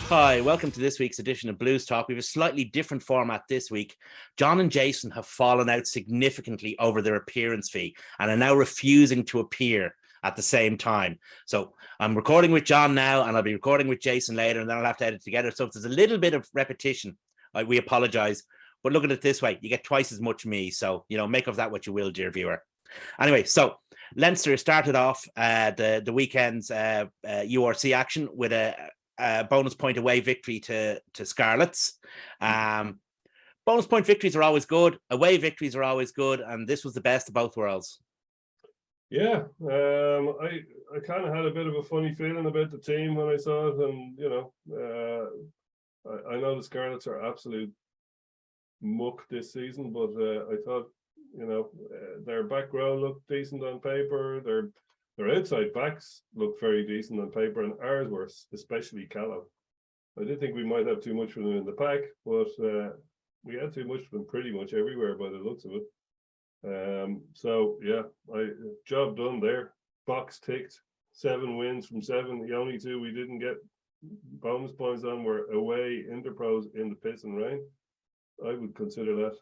Hi, welcome to this week's edition of Blues Talk. We have a slightly different format this week. John and Jason have fallen out significantly over their appearance fee and are now refusing to appear at the same time. So I'm recording with John now and I'll be recording with Jason later, and then I'll have to edit together. So if there's a little bit of repetition, we apologize. But look at it this way, you get twice as much me. So, make of that what you will, dear viewer. Anyway, so Leinster started off the weekend's URC action with a bonus point away victory to Scarlets. Bonus point victories are always good. Away victories are always good. And this was the best of both worlds. Yeah, I kind of had a bit of a funny feeling about the team when I saw it. And, I know the Scarlets are absolute muck this season, but I thought, their back row looked decent on paper. Their outside backs look very decent on paper, and ours were especially callow. I did think we might have too much for them in the pack, but we had too much for them pretty much everywhere by the looks of it. So yeah, job done there. Box ticked. 7 wins from 7. The only 2 we didn't get bonus points on were away Interpros in the piss and rain. I would consider that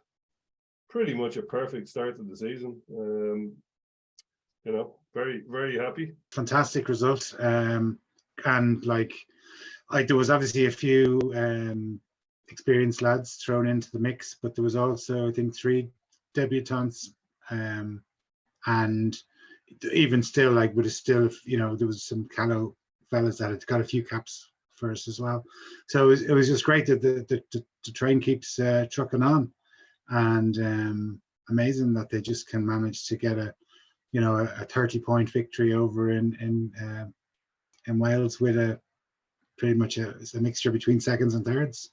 pretty much a perfect start to the season. Very, very happy. Fantastic result. And there was obviously a few experienced lads thrown into the mix, but there was also, I think, 3 debutants. And even still, there was some callow fellas that had got a few caps for us as well. So it was just great that the train keeps trucking on, and amazing that they just can manage to get a 30-point victory over in Wales with a pretty much a mixture between seconds and thirds.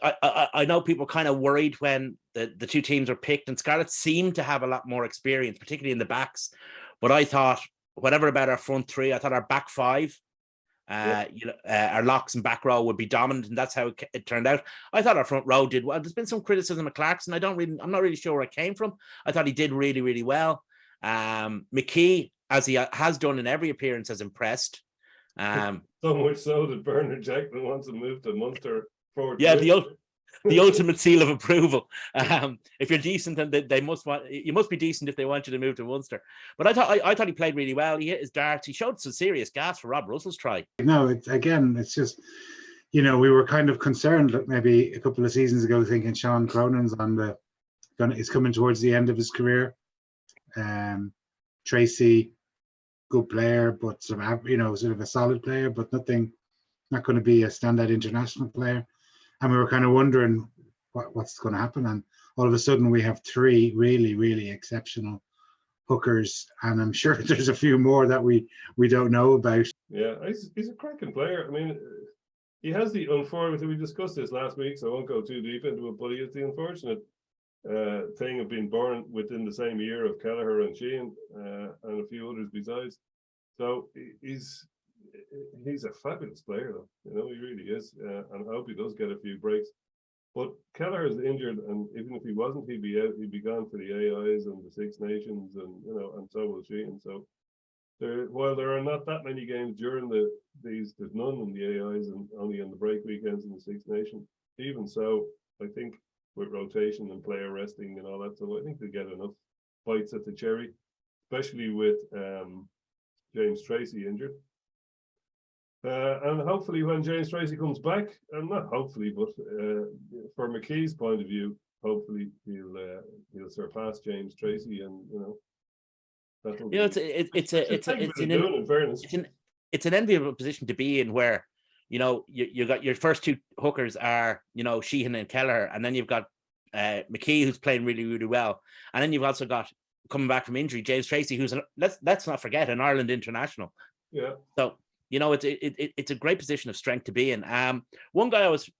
I know people kind of worried when the 2 teams were picked, and Scarlett seemed to have a lot more experience, particularly in the backs. But I thought, whatever about our front 3, I thought our back 5, our locks and back row would be dominant, and that's how it turned out. I thought our front row did well. There's been some criticism of Clarkson. I'm not really sure where it came from. I thought he did really, really well. McKee, as he has done in every appearance, has impressed. So much so that Bernard Jackman wants to move to Munster forward. Yeah, the ultimate seal of approval. If you're decent, then you must be decent if they want you to move to Munster. But I thought he played really well. He hit his darts. He showed some serious gas for Rob Russell's try. No, it's just, we were kind of concerned that maybe a couple of seasons ago, thinking Sean Cronin's is coming towards the end of his career. Tracy, good player, but sort of a solid player, but not going to be a standout international player. And we were kind of wondering what's going to happen. And all of a sudden we have 3 really, really exceptional hookers. And I'm sure there's a few more that we don't know about. Yeah, he's a cracking player. I mean, he has the unfortunate, we discussed this last week, so I won't go too deep into it, but he has the unfortunate thing of being born within the same year of Kelleher and Sheehan and a few others besides. So he's a fabulous player, though. He really is, and I hope he does get a few breaks. But Kelleher is injured, and even if he wasn't, he'd be out. He'd be gone for the AIs and the Six Nations, and and so will Sheehan. So while there are not that many games during there's none in the AIs and only on the break weekends in the Six Nations. Even so, I think with rotation and player resting and all that, so I think they get enough bites at the cherry, especially with James Tracy injured. And hopefully when James Tracy comes back, and not hopefully, but for McKee's point of view, hopefully he'll surpass James Tracy, and it's an enviable position to be in, where you got your first 2 hookers are Sheehan and Kelleher, and then you've got McKee, who's playing really, really well, and then you've also got, coming back from injury, James Tracy, who's let's not forget, an Ireland international. Yeah. So it's a great position of strength to be in. One guy I was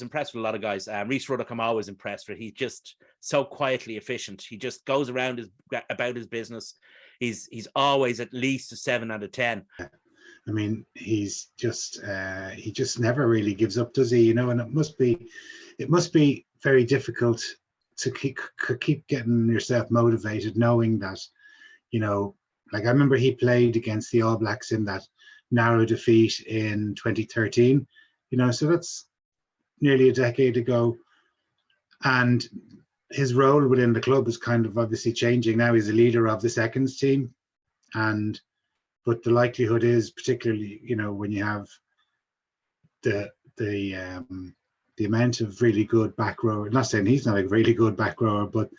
impressed with a lot of guys. Rhys Ruddock, I'm always impressed with. He's just so quietly efficient. He just goes around about his business. He's always at least a 7 out of 10. I mean, he's just he just never really gives up, does he? And it must be very difficult to keep getting yourself motivated, knowing that, I remember he played against the All Blacks in that narrow defeat in 2013, So that's nearly a decade ago. And his role within the club is kind of obviously changing now. He's a leader of the seconds team, but the likelihood is, particularly when you have the amount of really good back row. Not saying he's not a really good back rower, but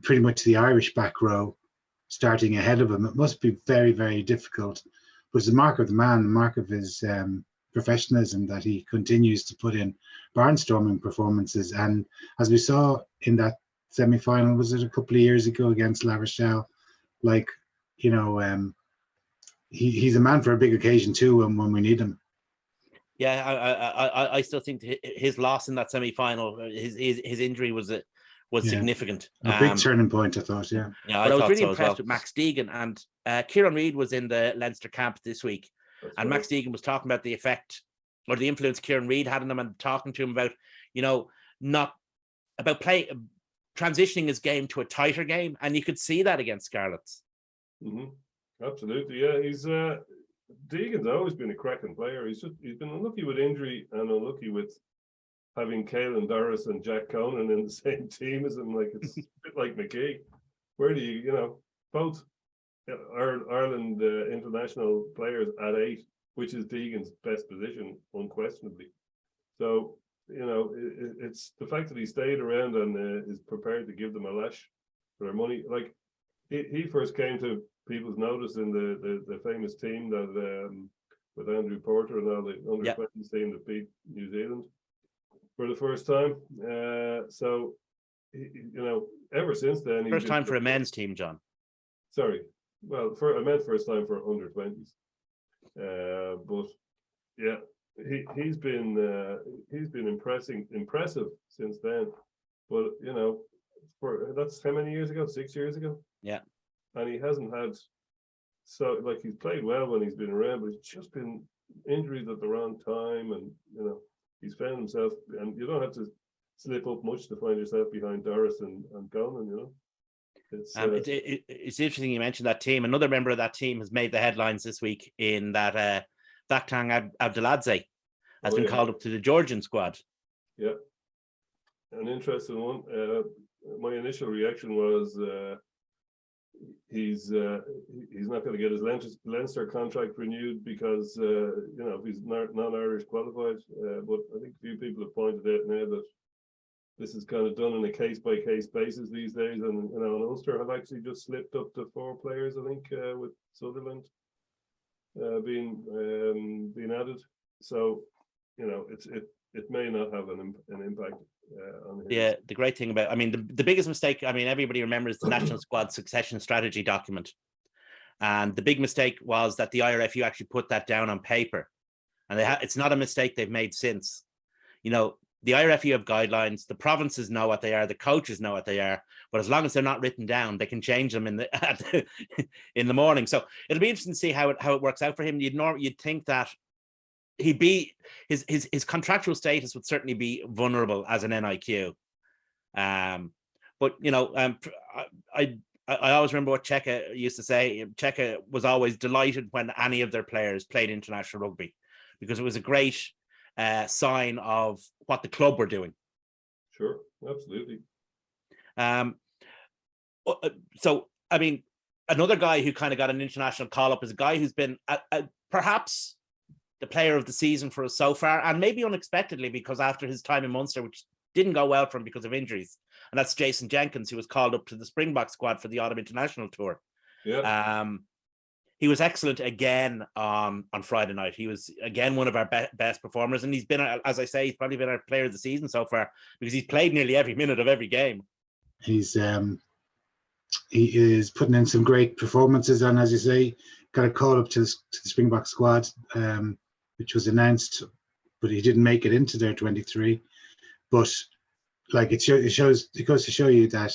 pretty much the Irish back row starting ahead of him, it must be very, very difficult. But it's the mark of the man, the mark of his professionalism, that he continues to put in barnstorming performances. And as we saw in that semi-final, was it a couple of years ago against La Rochelle? He's a man for a big occasion too, and when we need him. Yeah, I still think his loss in that semi-final, his injury was significant. A big turning point, I thought. Yeah. Yeah, but I was really impressed with Max Deegan, and Kieran Reid was in the Leinster camp this week. And Max Deegan was talking about the effect or the influence Kieran Reid had on him, and talking to him about, not about transitioning his game to a tighter game. And you could see that against Scarlets. Mm-hmm. Absolutely. Yeah. Deegan's always been a cracking player. He's been unlucky with injury and unlucky with having Caelan Doris and Jack Conan in the same team as him. Like, it's a bit like McGee. Where do you, both Ireland international players at 8, which is Deegan's best position, unquestionably. So, it's the fact that he stayed around and is prepared to give them a lash for their money. Like, he first came to people's notice in the famous team that with Andrew Porter and all the under-20s team that beat New Zealand for the first time. So, ever since then, first time for a men's team, John. Sorry. Well, I meant first time for under-20s. But yeah, he's been impressive since then. But that's how many years ago? 6 years ago. Yeah. And he hasn't had he's played well when he's been around, but it's just been injuries at the wrong time, and he's found himself. And you don't have to slip up much to find yourself behind Doris and Conan. It's interesting you mentioned that team. Another member of that team has made the headlines this week in that Vakhtang Abdeladze has been called up to the Georgian squad. Yeah, an interesting one. My initial reaction was he's not going to get his Leinster contract renewed because he's non-Irish qualified. But I think a few people have pointed out now that this is kind of done on a case-by-case basis these days, and Ulster have actually just slipped up to 4 players, I think, with Sutherland being added. So it may not have an impact on his. Yeah, the great thing about, the biggest mistake, everybody remembers the national squad succession strategy document, and the big mistake was that the IRFU actually put that down on paper, and it's not a mistake they've made since. The IRFU have guidelines, the provinces know what they are, the coaches know what they are, but as long as they're not written down, they can change them in the morning. So it'll be interesting to see how it works out for him. You'd think that he'd be his contractual status would certainly be vulnerable as an NIQ. But I always remember what Cheika used to say. Cheika was always delighted when any of their players played international rugby, because it was a great sign of what the club were doing. Sure, absolutely. So another guy who kind of got an international call up is a guy who's been perhaps the player of the season for us so far, and maybe unexpectedly, because after his time in Munster, which didn't go well for him because of injuries, and that's Jason Jenkins, who was called up to the Springbok squad for the Autumn International Tour. Yeah. He was excellent again on Friday night. He was again one of our best performers, and he's been, as I say, he's probably been our player of the season so far, because he's played nearly every minute of every game. He is putting in some great performances, and as you say, got a call up to the Springbok squad, which was announced, but he didn't make it into their 23. But it goes to show you that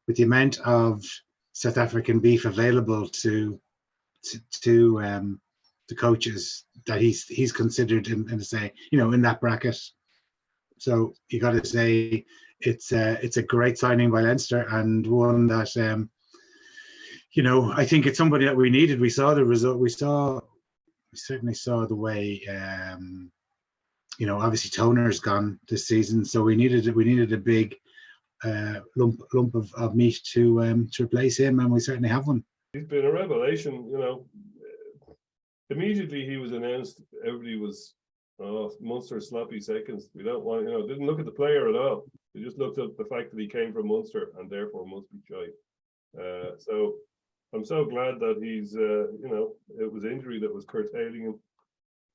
with the amount of South African beef available to the coaches, that he's considered in that bracket. So you got to say it's a great signing by Leinster, and one that I think it's somebody that we needed. We saw the result. We certainly saw the way obviously Toner's gone this season, so we needed a big lump of meat to replace him, and we certainly have one. He's been a revelation. Immediately he was announced, everybody was, oh, Munster sloppy seconds. We don't want, didn't look at the player at all. They just looked at the fact that he came from Munster and therefore must be shy. So I'm so glad that he's, it was injury that was curtailing him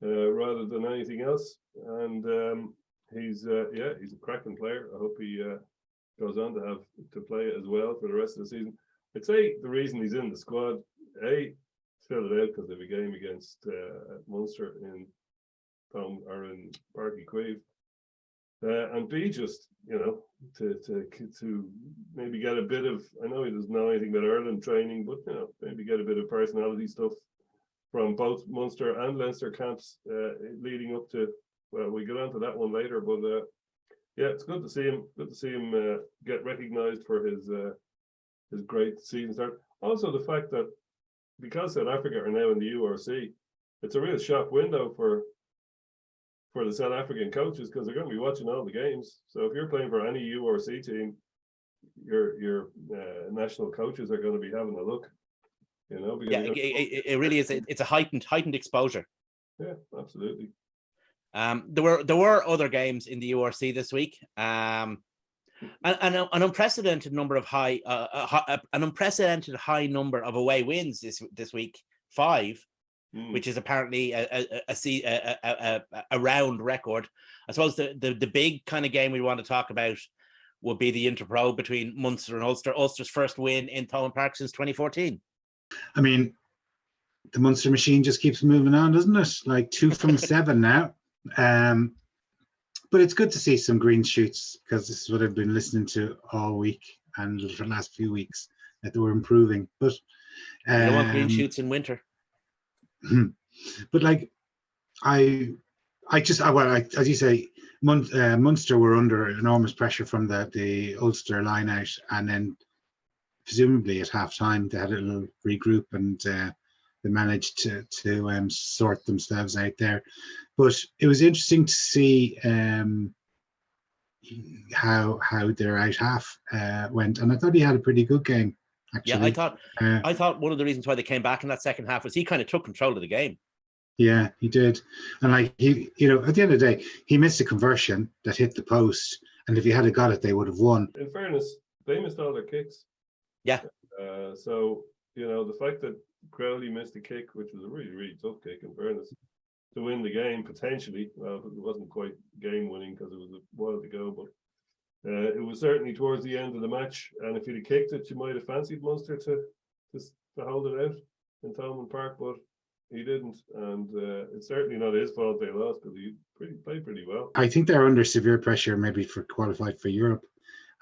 rather than anything else. And he's a cracking player. I hope he goes on to have to play as well for the rest of the season. I'd say the reason he's in the squad, fill it out because they have a game against Munster in Páirc Uí Chaoimh. And B, just to maybe get a bit of, I know he doesn't know anything about Ireland training, but maybe get a bit of personality stuff from both Munster and Leinster camps leading up to. Well, we get on to that one later, but it's good to see him. Good to see him get recognised for his great season start. Also, the fact that because South Africa are now in the URC, it's a real shop window for the South African coaches because they're going to be watching all the games. So if you're playing for any URC team, your national coaches are going to be having a look. It really is. It's a heightened exposure. Yeah, absolutely. There were other games in the URC this week. An unprecedented number of high number of away wins this week, 5. Which is apparently a round record. I suppose the big kind of game we want to talk about would be the Interpro between Munster and Ulster. Ulster's first win in Thomond Park since 2014. I mean, the Munster machine just keeps moving on, doesn't it? Like 2 from 7 now. But it's good to see some green shoots because this is what I've been listening to all week and for the last few weeks, that they were improving. But you don't want green shoots in winter. But like as you say, Munster were under enormous pressure from the Ulster line out, and then presumably at half time they had a little regroup and they managed to sort themselves out there. But it was interesting to see how their out half went, and I thought he had a pretty good game. Actually. Yeah, I thought one of the reasons why they came back in that second half was he kind of took control of the game. Yeah, he did. And like he, at the end of the day, he missed a conversion that hit the post, and if he had got it, they would have won. In fairness, they missed all their kicks. Yeah. So the fact that Crowley missed a kick, which was a really, really tough kick, in fairness, to win the game potentially. Well, it wasn't quite game winning because it was a while to go, but. It was certainly towards the end of the match, and if he'd have kicked it, you might have fancied Munster to hold it out in Thomond Park, but he didn't, and it's certainly not his fault they lost because he played pretty well. I think they're under severe pressure, maybe for qualified for Europe,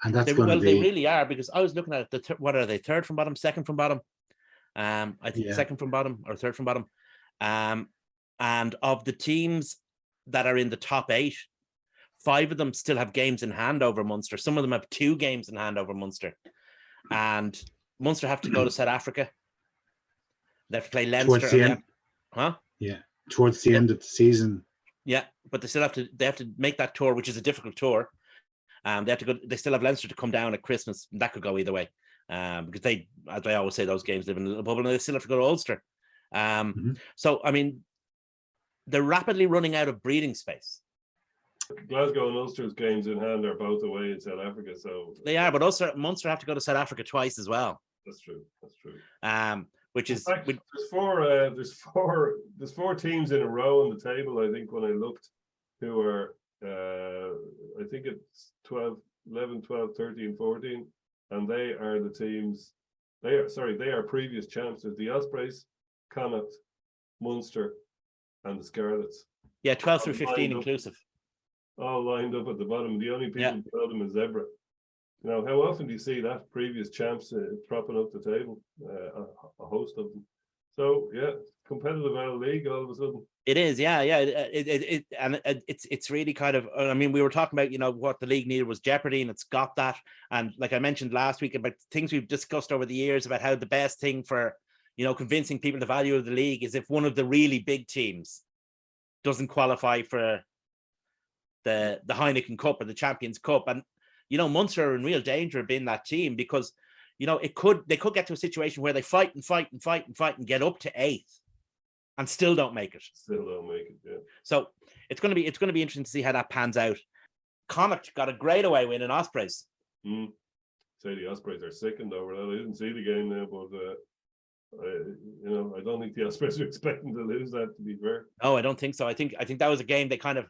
and that's going to be. Well, they really are, because I was looking at what are they? Third from bottom, second from bottom. I think second from bottom or third from bottom. And of the teams that are in the top 8. 5 of them still have games in hand over Munster. Some of them have 2 games in hand over Munster. And Munster have to go to South Africa. They have to play Leinster. Towards the end. Yeah, towards the end of the season. Yeah, but they have to make that tour, which is a difficult tour. They still have Leinster to come down at Christmas. And that could go either way. Because they, as I always say, those games live in a little bubble, and they still have to go to Ulster. So, I mean, they're rapidly running out of breathing space. Glasgow and Ulster's games in hand are both away in South Africa, so they are. But Munster have to go to South Africa twice as well. That's true. Which is fact, there's 4 teams in a row on the table. I think when I looked, who are I think it's 11, 12, 13, 14, and they are the teams. They are previous champs. There's the Ospreys, Connacht, Munster, and the Scarlets. Yeah, 12 through 15 inclusive. All lined up at the bottom. The only people below them is Zebra. Now, how often do you see that previous champs propping up the table? A host of them. So competitive out of league all of a sudden. It is, yeah. It's really kind of. I mean, we were talking about what the league needed was jeopardy, and it's got that. And like I mentioned last week about things we've discussed over the years about how the best thing for convincing people the value of the league is if one of the really big teams doesn't qualify for the Heineken Cup or the Champions Cup. And, you know, Munster are in real danger of being that team because, you know, they could get to a situation where they fight and get up to 8th and still don't make it. Still don't make it, yeah. So it's going to be interesting to see how that pans out. Connacht got a great away win in Ospreys. Say the Ospreys are sickened over that. I didn't see the game now, but I don't think the Ospreys are expecting to lose that, to be fair. No, I don't think so. I think that was a game they kind of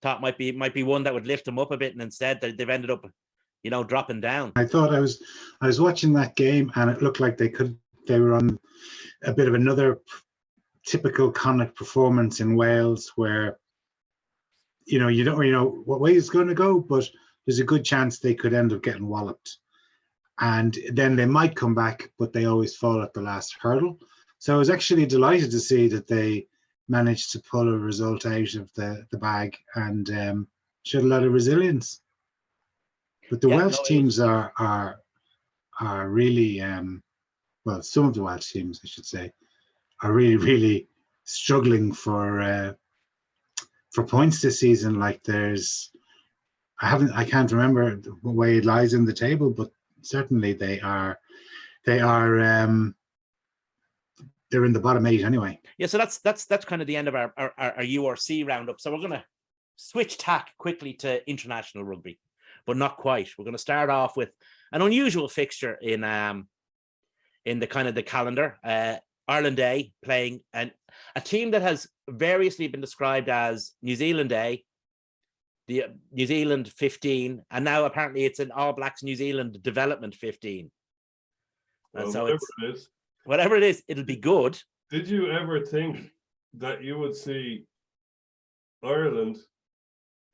thought might be one that would lift them up a bit, and instead they've ended up, you know, dropping down. I thought I was watching that game, and it looked like they were on a bit of another typical Connacht performance in Wales, where, you know, you don't really know what way it's going to go, but there's a good chance they could end up getting walloped. And then they might come back, but they always fall at the last hurdle. So I was actually delighted to see that they managed to pull a result out of the bag and showed a lot of resilience. But the Welsh teams are really, well, some of the Welsh teams, I should say, are really, really struggling for points this season. Like I can't remember the way it lies in the table, but certainly they're in the bottom 8 anyway. Yeah, so that's kind of the end of our URC roundup. So we're going to switch tack quickly to international rugby, but not quite. We're going to start off with an unusual fixture in the kind of the calendar. Ireland A playing a team that has variously been described as New Zealand A, the New Zealand 15, and now apparently it's an All Blacks New Zealand Development 15. Well, and so whatever it is, it'll be good. Did you ever think that you would see Ireland?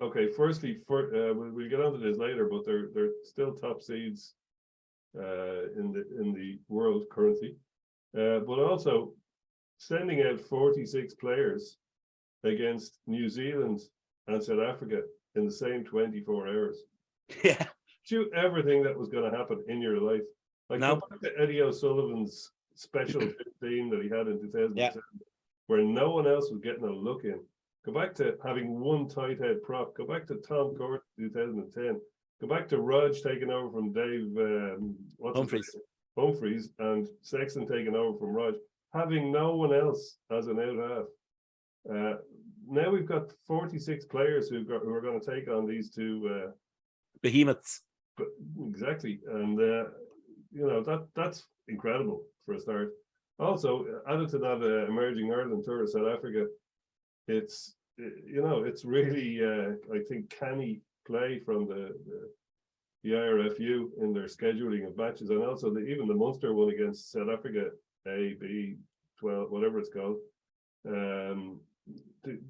Okay, firstly, we'll get onto this later, but they're still top seeds in the world currently. But also sending out 46 players against New Zealand and South Africa in the same 24 hours. Yeah. Did you ever think that was going to happen in your life? Like, no. Go back to Eddie O'Sullivan's special 15 that he had in 2007, yeah, where no one else was getting a look in. Go back to having one tight head prop. Go back to Tom Court 2010. Go back to Rog taking over from Dave Humphreys and Sexton taking over from Rog, having no one else as an out half. Now we've got 46 players who are going to take on these two behemoths. But exactly, and that's incredible for a start. Also, added to that emerging Ireland tour of South Africa, it's really I think canny play from the IRFU in their scheduling of matches, and also even the Munster one against South Africa A, B, 12, whatever it's called.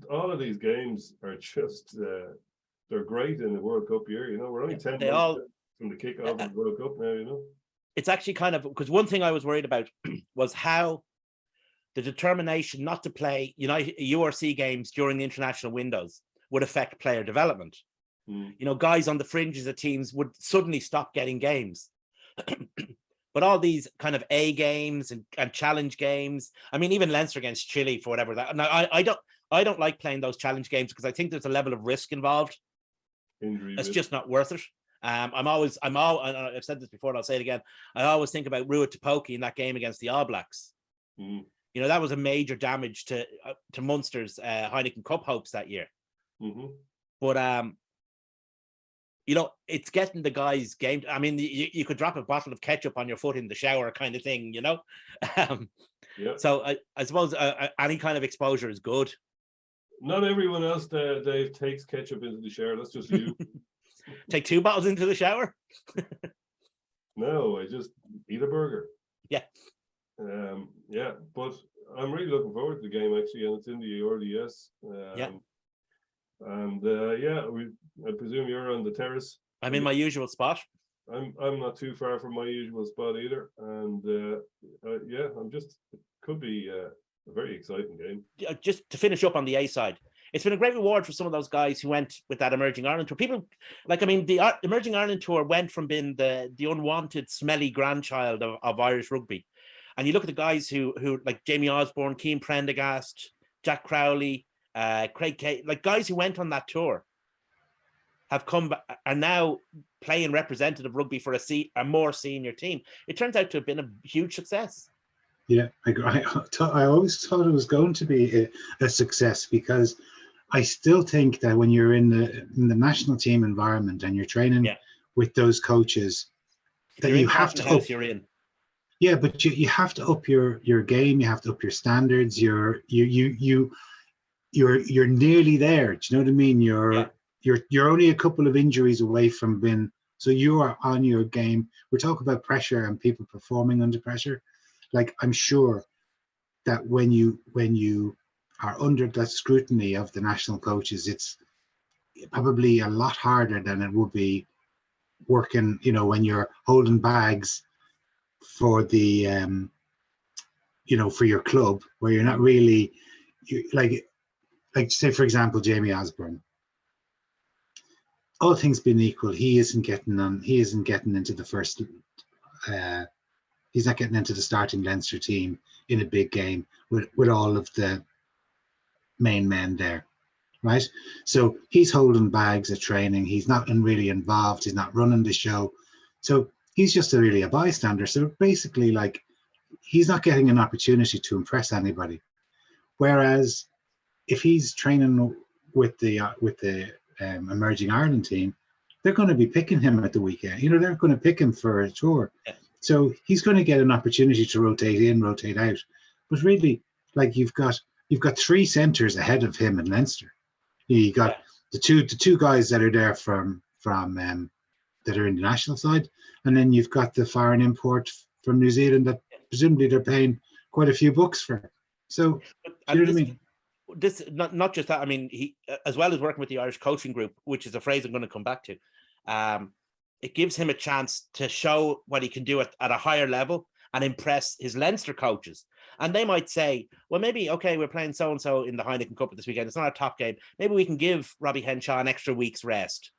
All of these games are just they're great in the World Cup year. You know, we're only 10 months from the kickoff of the World Cup now. You know, it's actually kind of, because one thing I was worried about was how the determination not to play URC games during the international windows would affect player development. You know, guys on the fringes of teams would suddenly stop getting games. But all these kind of A games and challenge games, I mean, even Leinster against Chile for whatever that. Now, I don't like playing those challenge games because I think there's a level of risk involved. Injury. It's just not worth it. I've said this before and I'll say it again. I always think about Rua Tupoki in that game against the All Blacks. You know, that was a major damage to Munster's Heineken Cup hopes that year. But you know, it's getting the guys game. I mean, you could drop a bottle of ketchup on your foot in the shower kind of thing, you know? Yeah. So I suppose any kind of exposure is good. Not everyone else, Dave, takes ketchup into the shower. That's just you. Take 2 bottles into the shower? No, I just eat a burger. Yeah. Yeah, but I'm really looking forward to the game, actually, and it's in the RDS. Yeah. And I presume you're on the terrace. I'm in my usual spot. I'm not too far from my usual spot either, and it could be a very exciting game. Just to finish up on the A side, it's been a great reward for some of those guys who went with that Emerging Ireland tour. People the Emerging Ireland tour went from being the unwanted, smelly grandchild of Irish rugby, and you look at the guys who like Jamie Osborne, Keane Prendergast, Jack Crowley, Craig Kay, like guys who went on that tour, are now playing representative rugby for a more senior team. It turns out to have been a huge success. Yeah, I always thought it was going to be a success, because I still think that when you're in the national team environment and you're training with those coaches, If you're in Carton House, you're in. Yeah, but you have to up your game. You have to up your standards. You're nearly there. Do you know what I mean? You're only a couple of injuries away from being. So you are on your game. We're talking about pressure and people performing under pressure. Like, I'm sure that when you are under that scrutiny of the national coaches, it's probably a lot harder than it would be working, when you're holding bags for the for your club, where you're not really like say, for example, Jamie Osborne. All things being equal, he isn't getting into the first he's not getting into the starting Leinster team in a big game with all of the main men there, right? So he's holding bags at training. He's not really involved. He's not running the show. So he's just really a bystander. So basically, like, he's not getting an opportunity to impress anybody. Whereas if he's training with the emerging Ireland team, they're going to be picking him at the weekend. They're going to pick him for a tour. Yeah. So he's going to get an opportunity to rotate in, rotate out. But really, like, you've got three centres ahead of him in Leinster. You got the two guys that are there from that are in the national side, and then you've got the foreign import from New Zealand that presumably they're paying quite a few bucks for. So, do you know what I mean? This not just that. I mean, he, as well as working with the Irish coaching group, which is a phrase I'm going to come back to, it gives him a chance to show what he can do at a higher level and impress his Leinster coaches. And they might say, well, maybe, okay, we're playing so-and-so in the Heineken Cup this weekend. It's not a top game. Maybe we can give Robbie Henshaw an extra week's rest.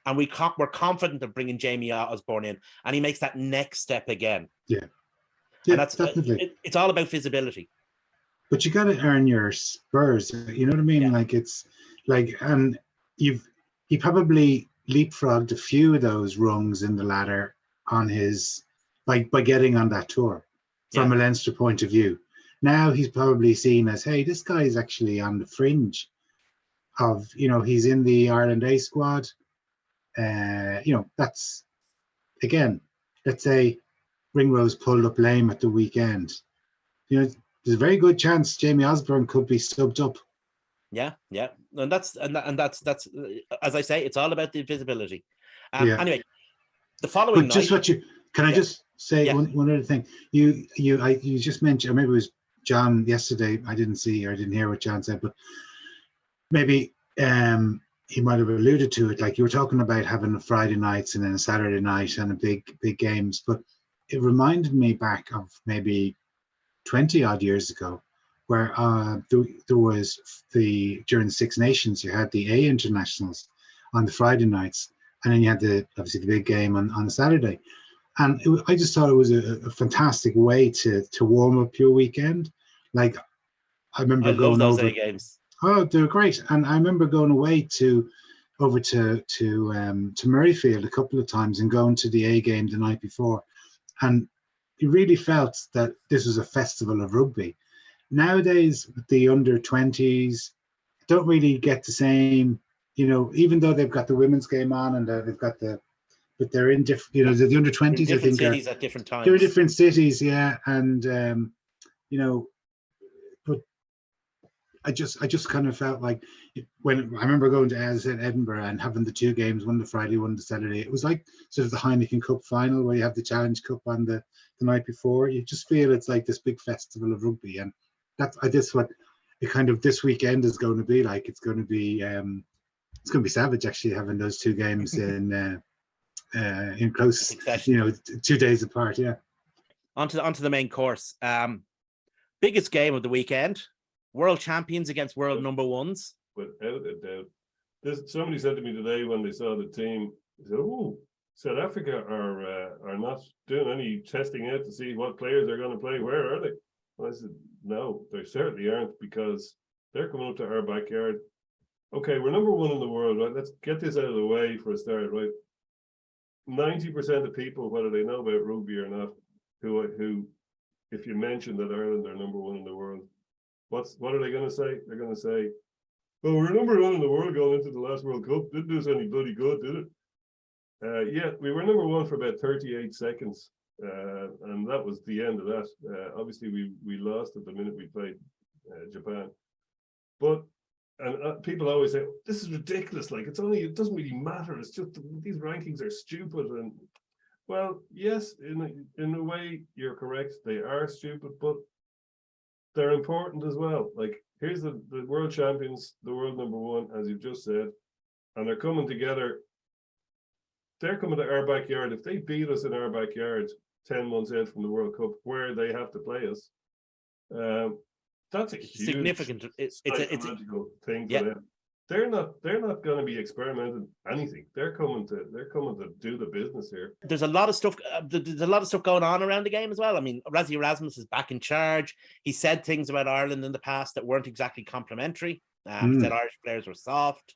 And we're confident of bringing Jamie Osborne in. And he makes that next step again. Yeah. And that's definitely. It's all about visibility. But you got to earn your spurs. You know what I mean? Yeah. Like, it's like, and he probably leapfrogged a few of those rungs in the ladder on his, by getting on that tour from a Leinster point of view. Now he's probably seen as, hey, this guy is actually on the fringe of, he's in the Ireland A squad. That's, again, let's say Ringrose pulled up lame at the weekend. There's a very good chance Jamie Osborne could be subbed up. Yeah, and that's as I say, it's all about the visibility. Anyway, the following night. Just I just say one other thing? You just mentioned, or maybe it was John yesterday. I didn't hear what John said, but maybe he might have alluded to it. Like, you were talking about having a Friday nights and then a Saturday night and a big games, but it reminded me back of maybe 20 odd years ago, where there was during the Six Nations, you had the A internationals on the Friday nights, and then you had obviously the big game on the Saturday. And I just thought it was a fantastic way to warm up your weekend. Like, I remember going those over A games. Oh, they were great, and I remember going away over to Murrayfield a couple of times and going to the A game the night before, and you really felt that this was a festival of rugby. Nowadays, the under-20s don't really get the same, even though they've got the women's game on and they've got but they're in different, the under-20s, I think, cities at different times. They're in different cities, yeah, and but I just kind of felt like when I remember going to, as I said, Edinburgh and having the two games, one the Friday, one the Saturday. It was like sort of the Heineken Cup final where you have the Challenge Cup on the night before. You just feel it's like this big festival of rugby, and that's what it kind of this weekend is going to be like. It's going to be savage, actually, having those two games in close, 2 days apart. Yeah. Onto the main course. Biggest game of the weekend. World champions against world number ones. Without a doubt. Somebody said to me today when they saw the team, they said, "Oh, South Africa are not doing any testing out to see what players are going to play. Where are they?" And I said, "No, they certainly aren't, because they're coming up to our backyard okay, we're number one in the world, right? Let's get this out of the way for a start, right? 90% of people, whether they know about rugby or not, who, if you mention that Ireland are number one in the world, what are they going to say? They're going to say, "Well, we're number one in the world going into the last World Cup. Didn't do us any bloody good, did it?" Yeah, we were number one for about 38 seconds, and that was the end of that. Obviously, we lost at the minute we played Japan, but. And people always say, "This is ridiculous. Like, it doesn't really matter. It's just these rankings are stupid." And well, yes, in a way, you're correct. They are stupid, but they're important as well. Like, here's the world champions, the world number one, as you've just said, and they're coming together. They're coming to our backyard. If they beat us in our backyard 10 months out from the World Cup, where they have to play us, that's a huge significant. It's a thing for them. They're not going to be experimenting anything. They're coming to do the business here. There's a lot of stuff. There's a lot of stuff going on around the game as well. I mean, Rassie Erasmus is back in charge. He said things about Ireland in the past that weren't exactly complimentary. He said Irish players were soft.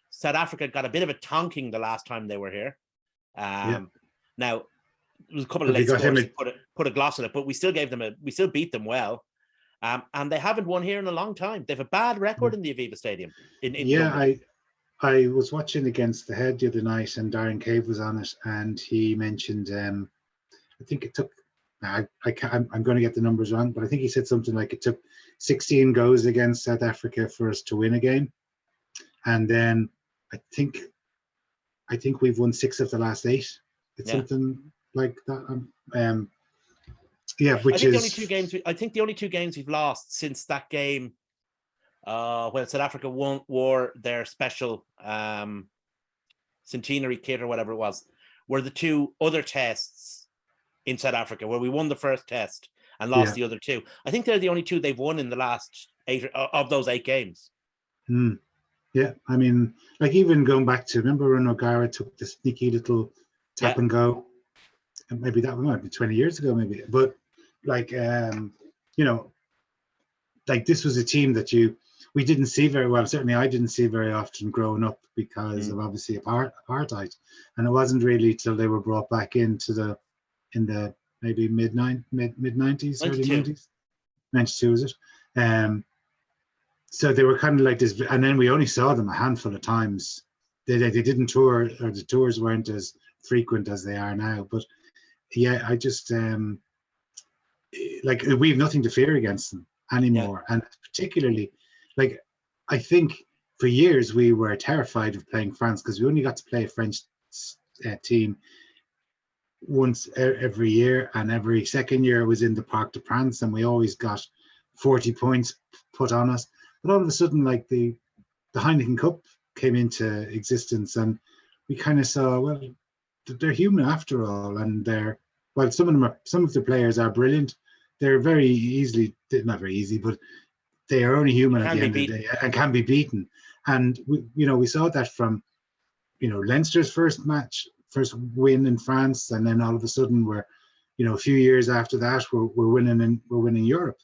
South Africa got a bit of a tonking the last time they were here. Now there was a couple of late scores put a gloss on it, but we still beat them well. And they haven't won here in a long time. They have a bad record in the Aviva Stadium. I was watching Against the Head the other night, and Darren Cave was on it, and he mentioned, I think it took, I'm going to get the numbers wrong, but I think he said something like it took 16 goes against South Africa for us to win a game, and then I think we've won 6 of the last 8. It's something like that. Which is I think the only two games we've lost since that game, when South Africa wore their special centenary kit or whatever it was, were the 2 other tests in South Africa, where we won the first test and lost the other 2. I think they're the only 2 they've won in the last 8 of those 8 games. Yeah, I mean, like, even going back to, remember when O'Gara took the sneaky little tap and go, and maybe that might be 20 years ago, maybe, but like, like, this was a team that we didn't see very well. Certainly I didn't see very often growing up because of obviously apartheid, and it wasn't really till they were brought back in the maybe mid 90s, early 90s, 92 is it? So they were kind of like this, and then we only saw them a handful of times. They didn't tour, or the tours weren't as frequent as they are now. But yeah, I just like, we have nothing to fear against them anymore, and particularly, like, I think for years we were terrified of playing France because we only got to play a French team once every year, and every second year was in the Parc des Princes, and we always got 40 points put on us. But all of a sudden, like, the Heineken Cup came into existence, and we kind of saw, well, they're human after all, and some of the players are brilliant. They're very easily, not very easy, but they are only human at the end of the day and can be beaten. And we saw that from, Leinster's first win in France, and then all of a sudden we're, a few years after that we're winning Europe.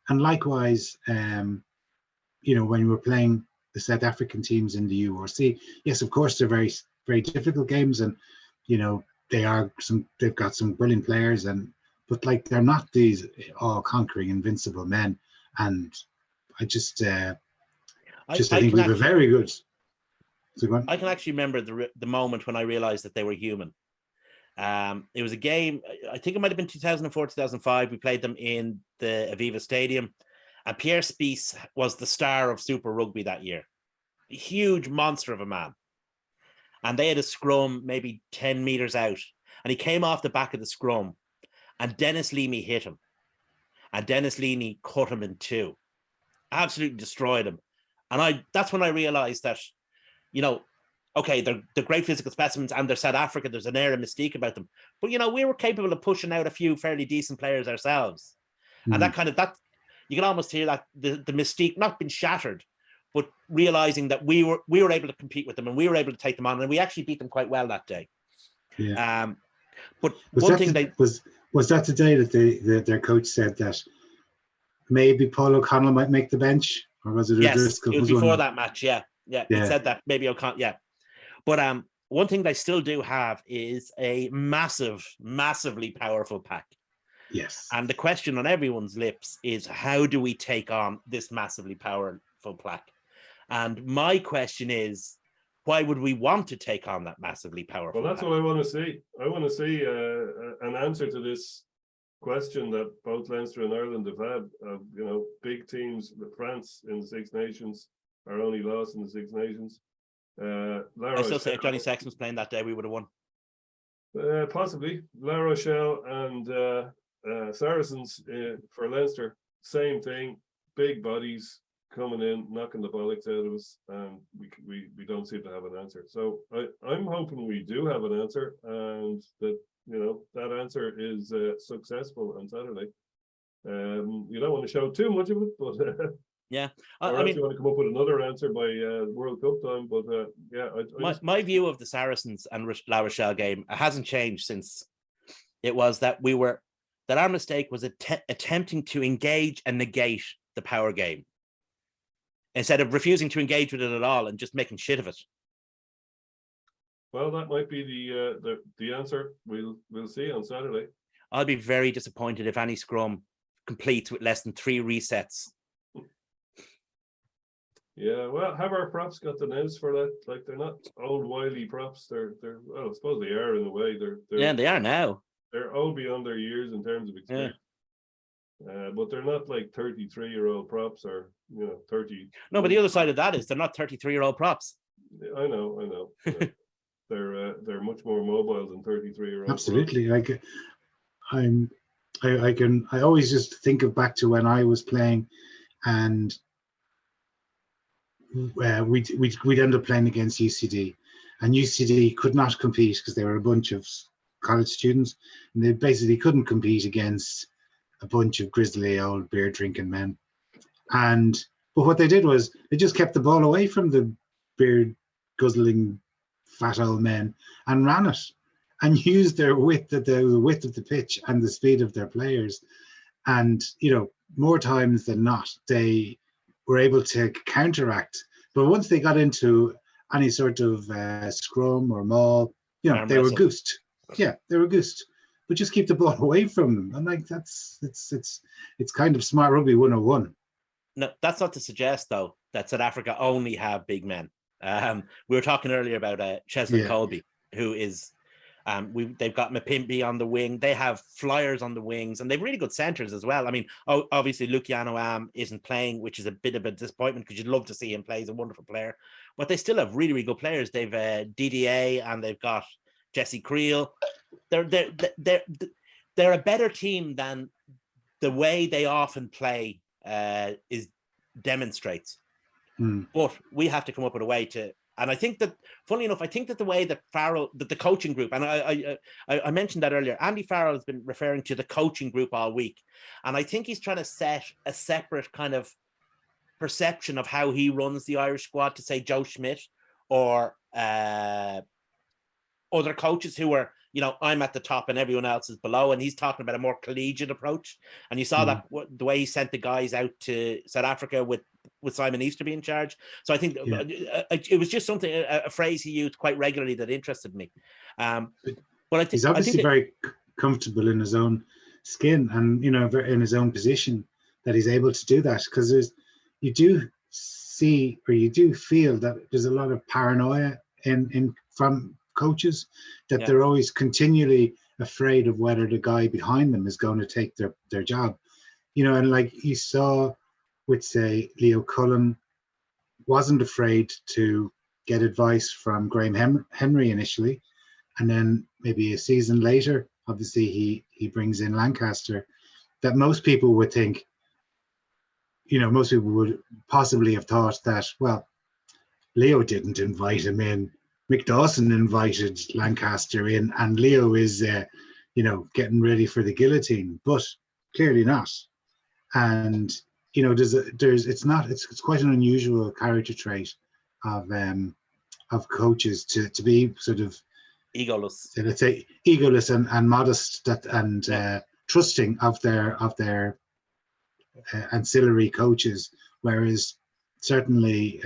And likewise, when you were playing the South African teams in the URC, yes, of course they're very, very difficult games, and they've got some brilliant players, but like, they're not these all-conquering invincible men. And I just I think we were very good. So I can actually remember the moment when I realized that they were human. It was a game, I think it might have been 2004, 2005. We played them in the Aviva Stadium, and Pierre Spies was the star of Super Rugby that year. A huge monster of a man. And they had a scrum maybe 10 meters out, and he came off the back of the scrum, and Dennis Leamy hit him. And Dennis Leamy cut him in 2. Absolutely destroyed him. And that's when I realized that, okay, they're great physical specimens, and they're South Africa. There's an air of mystique about them. But, we were capable of pushing out a few fairly decent players ourselves. And that you can almost hear that the mystique not been shattered, but realizing that we were able to compete with them, and we were able to take them on, and we actually beat them quite well that day. Yeah. But was that the day that their coach said that maybe Paul O'Connell might make the bench, or was it Yes, O'Driscoll? it was before that match. Yeah. It Yeah. said that maybe O'Connell. Yeah, but one thing they still do have is a massively powerful pack. Yes. And the question on everyone's lips is, how do we take on this massively powerful pack? And my question is, why would we want to take on that massively powerful Well, that's pack? what I want to see. I want to see an answer to this question that both Leinster and Ireland have had of, big teams. France in the Six Nations, our only loss in the Six Nations. I still say if Johnny Sexton was playing that day, we would have won. Possibly. La Rochelle and Saracens for Leinster, same thing. Big bodies coming in, knocking the bollocks out of us, and we don't seem to have an answer. So I'm hoping we do have an answer, and that that answer is successful on Saturday. You don't want to show too much of it, but yeah, I mean, you want to come up with another answer by World Cup time. But yeah, my view of the Saracens and La Rochelle game hasn't changed since it was that our mistake was attempting to engage and negate the power game instead of refusing to engage with it at all and just making shit of it. Well, that might be the answer. We'll see on Saturday. I'll be very disappointed if any scrum completes with less than 3 resets. Yeah, well, have our props got the nose for that? Like, they're not old wily props. They're well, I suppose they are in a way. They're Yeah, they are now. They're old beyond their years in terms of experience. Yeah. But they're not like 33-year-old props or 30. No, but the other side of that is they're not 33-year-old props. I know. They're much more mobile than 33-year-old. Absolutely. Like, I always just think back to when I was playing, and we'd end up playing against UCD, and UCD could not compete because they were a bunch of college students, and they basically couldn't compete against a bunch of grizzly old beer drinking men. But what they did was they just kept the ball away from the beer guzzling fat old men and ran it, and used their width of the pitch and the speed of their players. And more times than not, they were able to counteract. But once they got into any sort of scrum or maul, they were goosed. Yeah, they were goosed. But just keep the ball away from them. And like, it's kind of smart rugby 101. No, that's not to suggest though that South Africa only have big men. We were talking earlier about Cheslin Colby, who is they've got Mapimpi on the wing. They have flyers on the wings, and they've really good centers as well. I mean, obviously Luciano Am isn't playing, which is a bit of a disappointment because you'd love to see him play. He's a wonderful player, but they still have really, really good players. They've DDA and they've got Jesse Creel. They're a better team than the way they often play demonstrates. But we have to come up with a way to, and I think that, funny enough, the way that Farrell, that the coaching group, and I mentioned that earlier, Andy Farrell has been referring to the coaching group all week, and I think he's trying to set a separate kind of perception of how he runs the Irish squad to, say, Joe Schmidt or other coaches who are, I'm at the top and everyone else is below, and he's talking about a more collegiate approach. And you saw that the way he sent the guys out to South Africa with Simon Easterby in charge. So I think it was just something, a phrase he used quite regularly that interested me. But I think he's obviously very comfortable in his own skin and in his own position, that he's able to do that, because you do see, or you do feel that there's a lot of paranoia from coaches, that they're always continually afraid of whether the guy behind them is going to take their job, and like you saw with, say, Leo Cullen wasn't afraid to get advice from Graham Henry initially, and then maybe a season later, obviously he brings in Lancaster, that most people would think, most people would possibly have thought that, well, Leo didn't invite him in, Mick Dawson invited Lancaster in, and Leo is, getting ready for the guillotine, but clearly not. And it's quite an unusual character trait of coaches to be sort of egoless. Let's say egoless and modest, and trusting of their ancillary coaches, whereas certainly,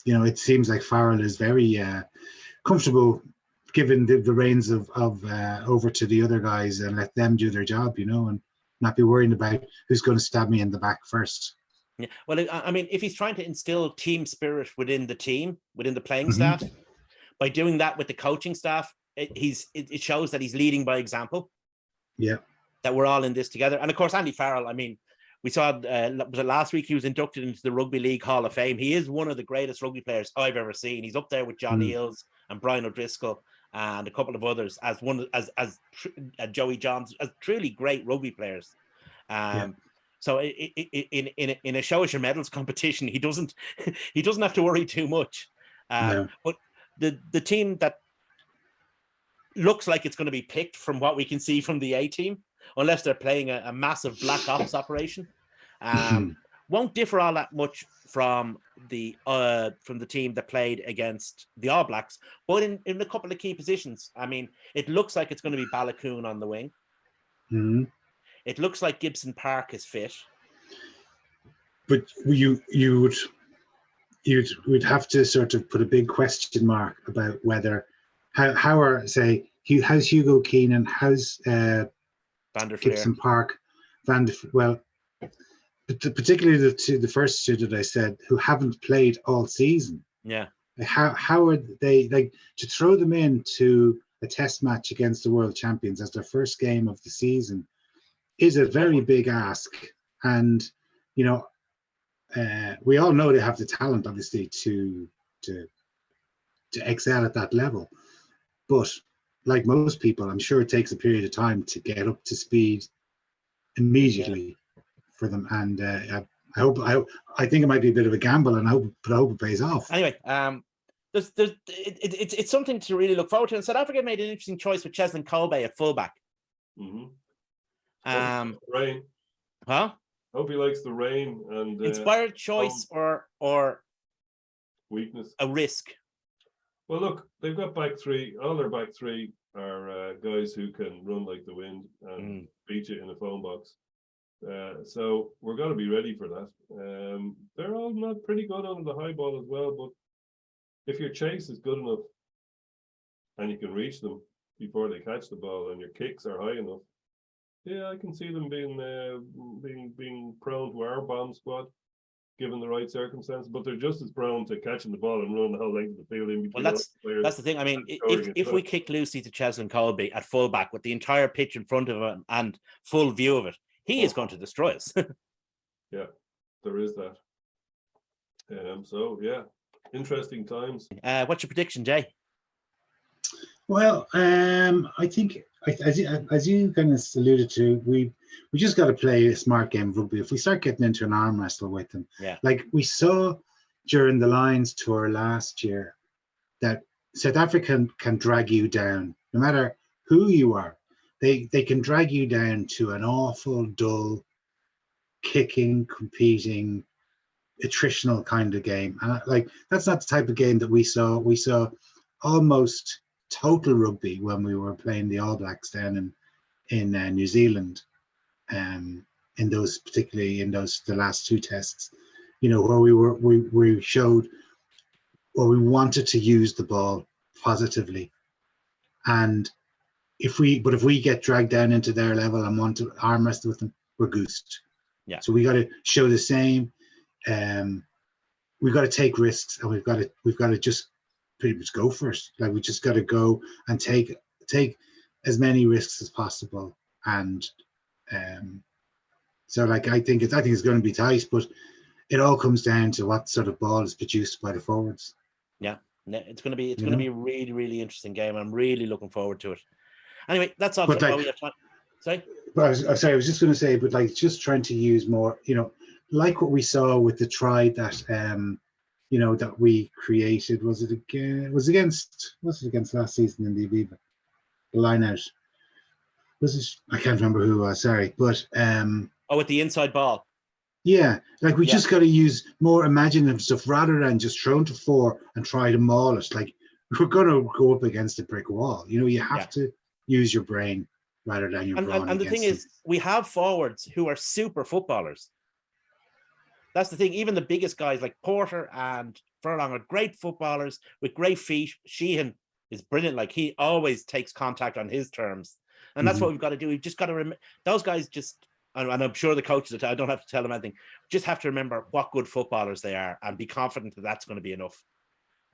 it seems like Farrell is very comfortable giving the reins of over to the other guys and let them do their job, and not be worrying about who's going to stab me in the back first. Yeah. Well, I mean, if he's trying to instill team spirit within the team, within the playing Mm-hmm. staff, by doing that with the coaching staff, it shows that he's leading by example. Yeah. That we're all in this together. And of course, Andy Farrell, I mean, we saw, was it last week he was inducted into the Rugby League Hall of Fame. He is one of the greatest rugby players I've ever seen. He's up there with John Eales and Brian O'Driscoll and a couple of others as Joey Johns, as truly great rugby players. So in a show us your medals competition, he doesn't have to worry too much. No. But the team that looks like it's going to be picked from what we can see from the A team, unless they're playing a massive black ops operation, won't differ all that much from the team that played against the All Blacks, but in a couple of key positions. I mean, it looks like it's going to be Balakoon on the wing. Mm-hmm. It looks like Gibson Park is fit. But you would have to sort of put a big question mark about whether how's Hugo Keenan, how's Gibson Park, particularly the first two that I said who haven't played all season. Yeah. How are they, like, to throw them into a test match against the world champions as their first game of the season is a very big ask. And, we all know they have the talent, obviously, to excel at that level. But like most people, I'm sure it takes a period of time to get up to speed immediately for them. And I think it might be a bit of a gamble, and I hope it pays off. Anyway, it's something to really look forward to. And South Africa made an interesting choice with Cheslin Kolbe at fullback. Mm-hmm. Rain. Huh? Hope he likes the rain and inspired choice or weakness. A risk. Well, look, they've got back three. All their back three are guys who can run like the wind and beat you in a phone box. So we're going to be ready for that. They're all not pretty good on the high ball as well, but if your chase is good enough and you can reach them before they catch the ball and your kicks are high enough, yeah, I can see them being prone to our bomb squad, given the right circumstances. But they're just as prone to catching the ball and running the whole length of the field in between. Well, that's the thing. I mean, if we kick Lucy to Cheslin Kolbe at fullback with the entire pitch in front of him and full view of it, he is going to destroy us. Yeah, there is that. So yeah, interesting times. What's your prediction, Jay? Well, I think, as you kind of alluded to, we just got to play a smart game of rugby. If we start getting into an arm wrestle with them, like we saw during the Lions tour last year, that South Africa can drag you down, no matter who you are. They can drag you down to an awful, dull, kicking, competing, attritional kind of game, and that's not the type of game that we saw. We saw almost total rugby when we were playing the All Blacks down in New Zealand, particularly in the last two tests, where we showed where we wanted to use the ball positively, and if we get dragged down into their level and want to arm wrestle with them, we're goosed. Yeah. So we got to show the same. We've got to take risks, and we've got to just pretty much go for it. Like, we just got to go and take as many risks as possible. And so, like, I think it's going to be tight, but it all comes down to what sort of ball is produced by the forwards. Yeah, it's going to be a really, really interesting game. I'm really looking forward to it. Anyway, that's all. But we have time. Sorry. But I was just going to say, but like, just trying to use more, like what we saw with the try that that we created. Was it against last season in the Aviva? The line out. I can't remember who was, sorry. But with the inside ball. Yeah, like we just got to use more imaginative stuff rather than just throw to four and try to maul it. Like, we're going to go up against a brick wall. You have to use your brain rather than your brawn. And the thing is, we have forwards who are super footballers. That's the thing. Even the biggest guys like Porter and Furlong are great footballers with great feet. Sheehan is brilliant. Like, he always takes contact on his terms. And that's what we've got to do. We've just got to remember those guys just, and I'm sure the coaches, I don't have to tell them anything, just have to remember what good footballers they are and be confident that that's going to be enough.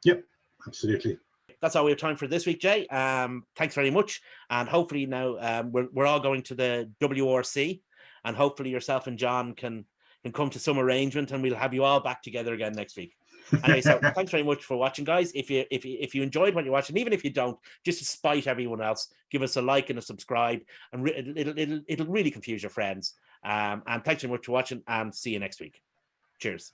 Yep, absolutely. That's all we have time for this week, Jay. Thanks very much. And hopefully now we're all going to the WRC, and hopefully yourself and John can come to some arrangement, and we'll have you all back together again next week. Anyway, so thanks very much for watching, guys. If you enjoyed what you're watching, even if you don't, just to spite everyone else, give us a like and a subscribe, and it'll really confuse your friends. And thanks very much for watching, and see you next week. Cheers.